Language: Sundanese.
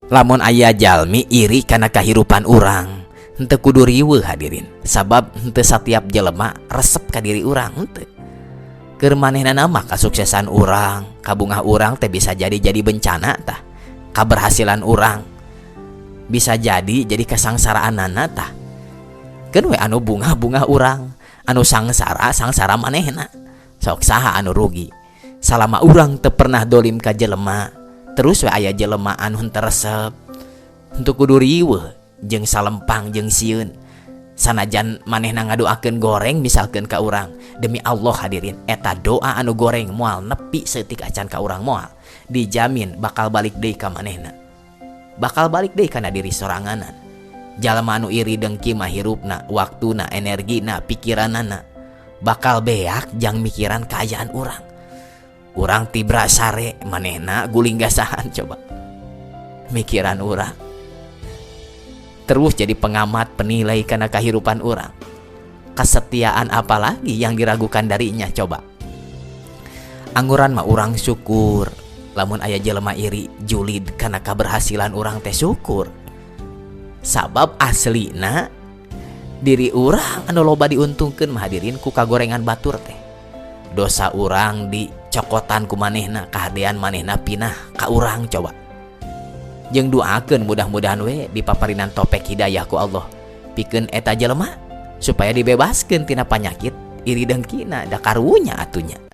Lamun aya jalmi iri kana kahirupan urang, henteu kudu riweuh hadirin, sabab henteu satiap jelema resep ka diri urang, henteu. Keur manehna mah kasuksesan urang, kabungah urang teh bisa jadi bencana tah. Kaberhasilan urang bisa jadi kasangsaranana tah. Keun we anu bunga-bunga urang, anu sangsara manehna. Sok saha anu rugi? Salama urang teu pernah dolim ka jelema, terus we aya jelema anu henteu resep, henteu kudu riweuh jeung salempang jeung sieun. Sanajan manehna ngadoakeun goreng misalkeun ka urang, demi Allah hadirin, eta doa anu goreng moal nepi seutik acan ka urang moal dijamin bakal balik deui ka manehna, bakal balik deui kana diri soranganan. Jalma anu iri dengki mah hirupna, waktuna, energina, pikiranana bakal beak jang mikiran kaayaan urang. Urang tibra sare, manehna guling gasahan coba mikiran urang. Terus jadi pengamat penilai karena kehidupan urang. Kesetiaan apalagi yang diragukan darinya coba. Angguran mah urang syukur. Lamun aya jelema iri julid karena keberhasilan urang teh syukur. Sabab aslina diri urang anu loba diuntungkeun mah hadirin ku kagorengan batur teh. Dosa urang dicokotan ku manehna, kahadean manehna pinah ka urang coba. Jeung doakeun mudah-mudahan we dipaparinan topek hidayah ku Allah pikeun eta jelema supaya dibebaskeun tina panyakit iri dengkina da karunya atunya.